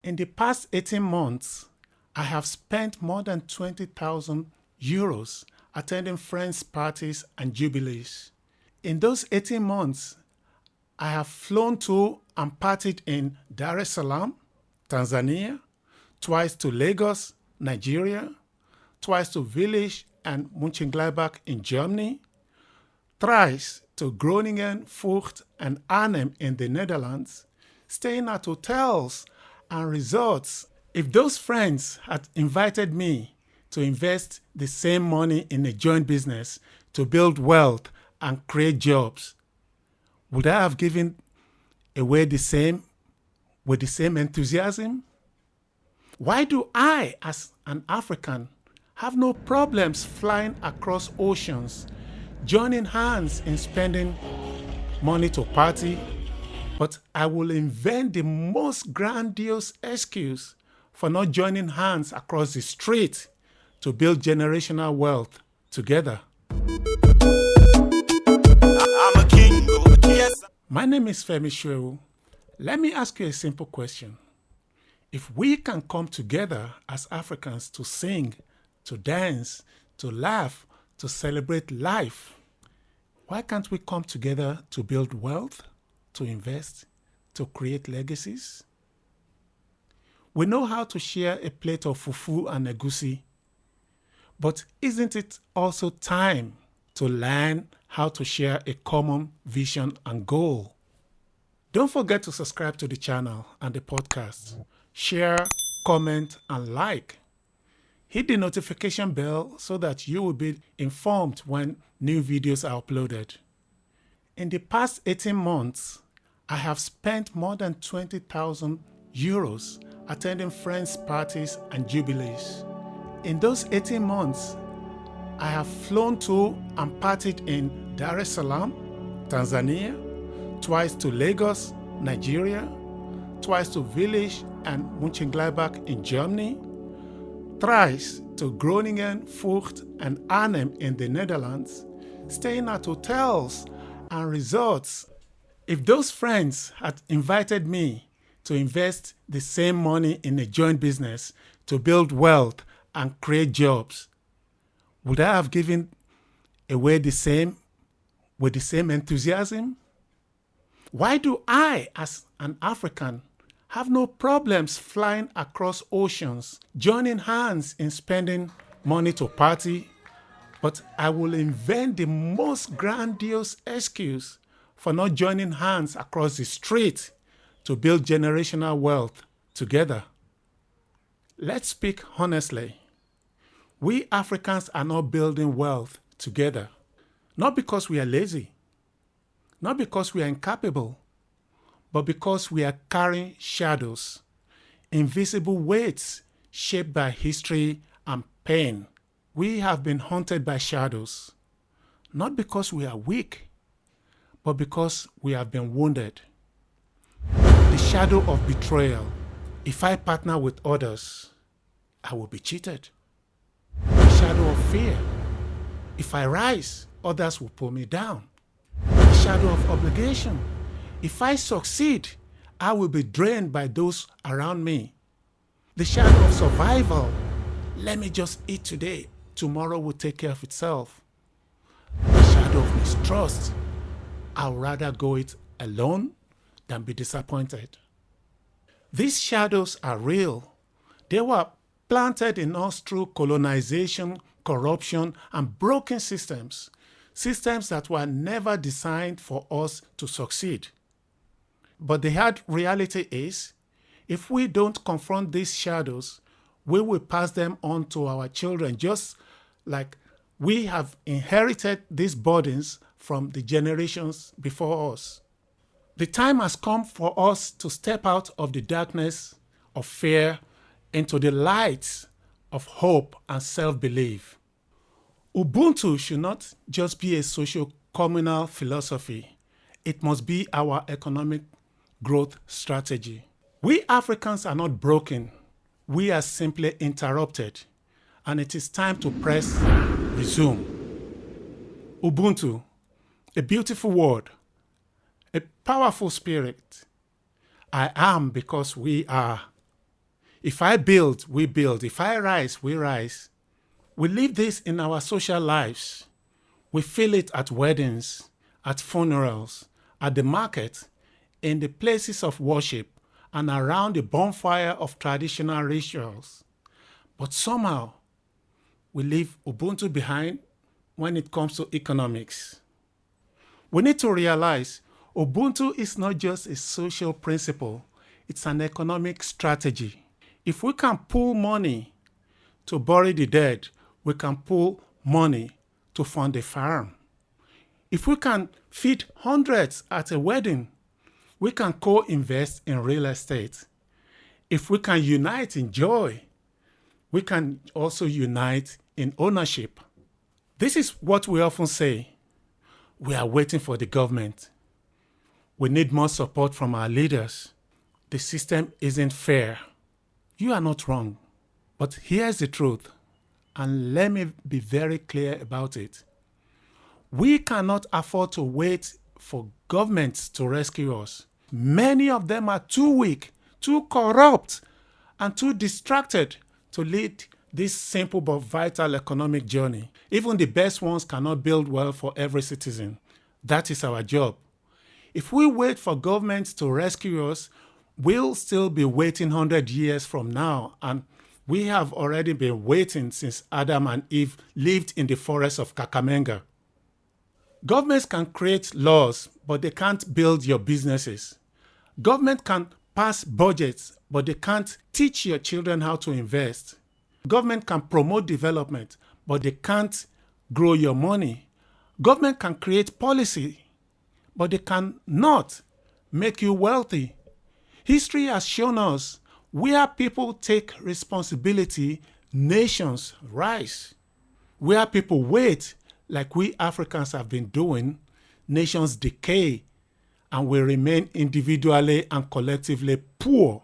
In the past 18 months, I have spent more than 20,000 euros attending friends' parties and jubilees. In those 18 months, I have flown to and partied in Dar es Salaam, Tanzania, twice to Lagos, Nigeria, twice to Village and Mönchengladbach in Germany, thrice to Groningen, Vught, and Arnhem in the Netherlands, staying at hotels and resorts. If those friends had invited me to invest the same money in a joint business to build wealth and create jobs, would I have given away the same with the same enthusiasm? Why do I, as an African, have no problems flying across oceans, joining hands in spending money to party, but I will invent the most grandiose excuse for not joining hands across the street to build generational wealth together? I'm a king. Yes. My name is Femi Soewu. Let me ask you a simple question. If we can come together as Africans to sing, to dance, to laugh, to celebrate life, why can't we come together to build wealth, to invest, to create legacies? We know how to share a plate of fufu and egusi, but isn't it also time to learn how to share a common vision and goal? Don't forget to subscribe to the channel and the podcast. Share, comment, and like. Hit the notification bell so that you will be informed when new videos are uploaded. In the past 18 months, I have spent more than 20,000 euros attending friends' parties and jubilees. In those 18 months, I have flown to and partied in Dar es Salaam, Tanzania, twice to Lagos, Nigeria, twice to Village and Mönchengladbach in Germany, thrice to Groningen, Vught, and Arnhem in the Netherlands, staying at hotels and resorts. If those friends had invited me to invest the same money in a joint business to build wealth and create jobs, would I have given away the same with the same enthusiasm? Why do I, as an African, have no problems flying across oceans, joining hands in spending money to party, but I will invent the most grandiose excuse for not joining hands across the street to build generational wealth together? Let's speak honestly. We Africans are not building wealth together, not because we are lazy, not because we are incapable, but because we are carrying shadows, invisible weights shaped by history and pain. We have been haunted by shadows, not because we are weak, but because we have been wounded. The shadow of betrayal. If I partner with others, I will be cheated. The shadow of fear. If I rise, others will pull me down. The shadow of obligation. If I succeed, I will be drained by those around me. The shadow of survival. Let me just eat today. Tomorrow will take care of itself. The shadow of mistrust. I'd rather go it alone than be disappointed. These shadows are real. They were planted in us through colonization, corruption, and broken systems. Systems that were never designed for us to succeed. But the hard reality is, if we don't confront these shadows, we will pass them on to our children, just like we have inherited these burdens from the generations before us. The time has come for us to step out of the darkness of fear into the light of hope and self-belief. Ubuntu should not just be a socio-communal philosophy. It must be our economic growth strategy. We Africans are not broken. We are simply interrupted. And it is time to press resume. Ubuntu, a beautiful word, a powerful spirit. I am because we are. If I build, we build. If I rise, we rise. We live this in our social lives. We feel it at weddings, at funerals, at the market, in the places of worship, and around the bonfire of traditional rituals. But somehow, we leave Ubuntu behind when it comes to economics. We need to realize Ubuntu is not just a social principle, it's an economic strategy. If we can pull money to bury the dead, we can pull money to fund a farm. If we can feed hundreds at a wedding, we can co-invest in real estate. If we can unite in joy, we can also unite in ownership. This is what we often say. We are waiting for the government. We need more support from our leaders. The system isn't fair. You are not wrong. But here's the truth, and let me be very clear about it. We cannot afford to wait for governments to rescue us. Many of them are too weak, too corrupt, and too distracted to lead this simple but vital economic journey. Even the best ones cannot build wealth for every citizen. That is our job. If we wait for governments to rescue us, we'll still be waiting 100 years from now, and we have already been waiting since Adam and Eve lived in the forest of Kakamega. Governments can create laws, but they can't build your businesses. Government can pass budgets, but they can't teach your children how to invest. Government can promote development, but they can't grow your money. Government can create policy, but they cannot make you wealthy. History has shown us where people take responsibility, nations rise. Where people wait, like we Africans have been doing, nations decay and we remain individually and collectively poor.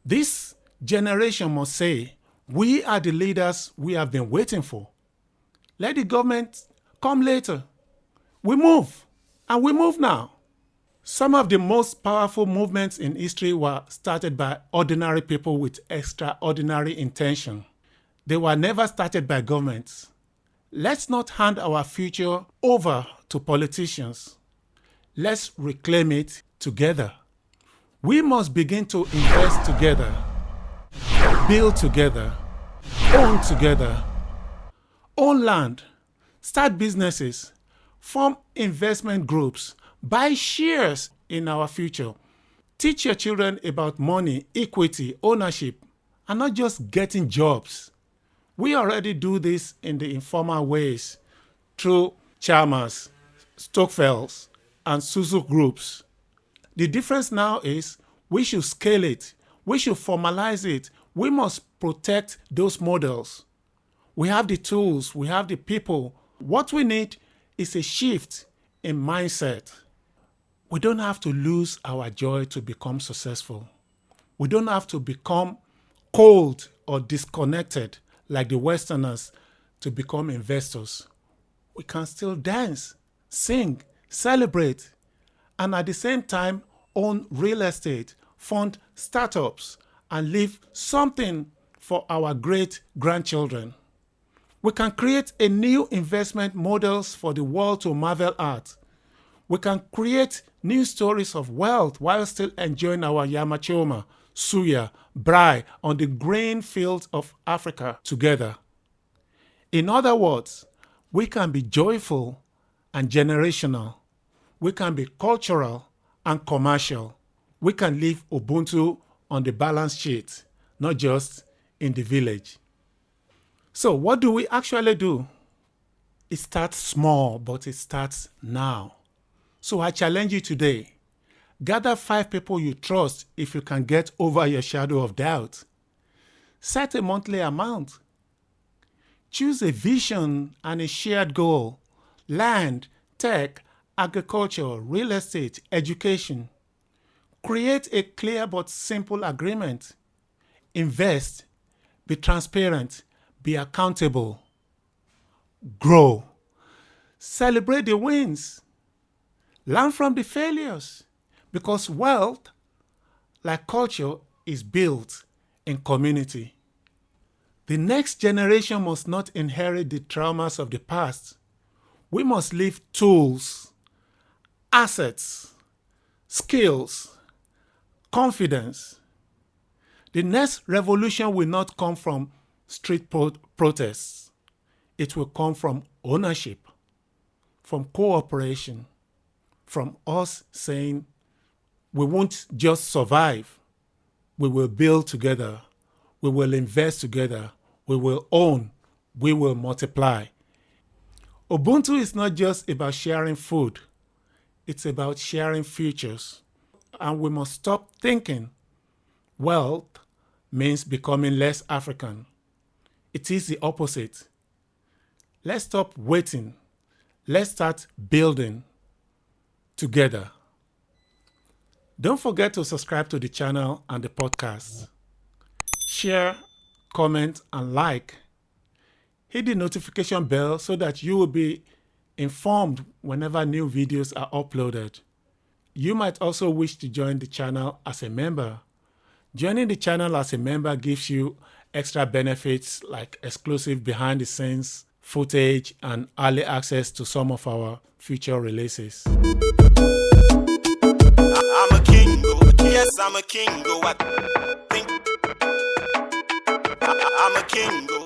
This generation must say, we are the leaders we have been waiting for. Let the government come later. We move, and we move now. Some of the most powerful movements in history were started by ordinary people with extraordinary intention. They were never started by governments. Let's not hand our future over to politicians. Let's reclaim it together. We must begin to invest together, build together, own land, start businesses, form investment groups, buy shares in our future. Teach your children about money, equity, ownership, and not just getting jobs. We already do this in the informal ways through Chalmers, Stokefells, and Suzu groups. The difference now is we should scale it. We should formalize it. We must protect those models. We have the tools. We have the people. What we need is a shift in mindset. We don't have to lose our joy to become successful. We don't have to become cold or disconnected like the Westerners to become investors. We can still dance, sing, celebrate, and at the same time own real estate, fund startups, and leave something for our great grandchildren. We can create a new investment models for the world to marvel at. We can create new stories of wealth while still enjoying our yamachoma, suya, braai on the grain fields of Africa together. In other words, we can be joyful and generational. We can be cultural and commercial. We can live Ubuntu on the balance sheet, not just in the village. So what do we actually do? It starts small, but it starts now. So I challenge you today. Gather 5 people you trust if you can get over your shadow of doubt. Set a monthly amount. Choose a vision and a shared goal. Land, tech, agriculture, real estate, education. Create a clear but simple agreement. Invest. Be transparent. Be accountable. Grow. Celebrate the wins. Learn from the failures. Because wealth, like culture, is built in community. The next generation must not inherit the traumas of the past. We must leave tools, assets, skills, confidence. The next revolution will not come from street protests. It will come from ownership, from cooperation, from us saying we won't just survive, we will build together, we will invest together, we will own, we will multiply. Ubuntu is not just about sharing food, it's about sharing futures. And we must stop thinking wealth means becoming less African. It is the opposite. Let's stop waiting. Let's start building together. Don't forget to subscribe to the channel and the podcast. Share, comment, and like. Hit the notification bell so that you will be informed whenever new videos are uploaded. You might also wish to join the channel as a member. Joining the channel as a member gives you extra benefits like exclusive behind-the-scenes footage and early access to some of our future releases. I'm a king, yes, I'm a king. I'm a king.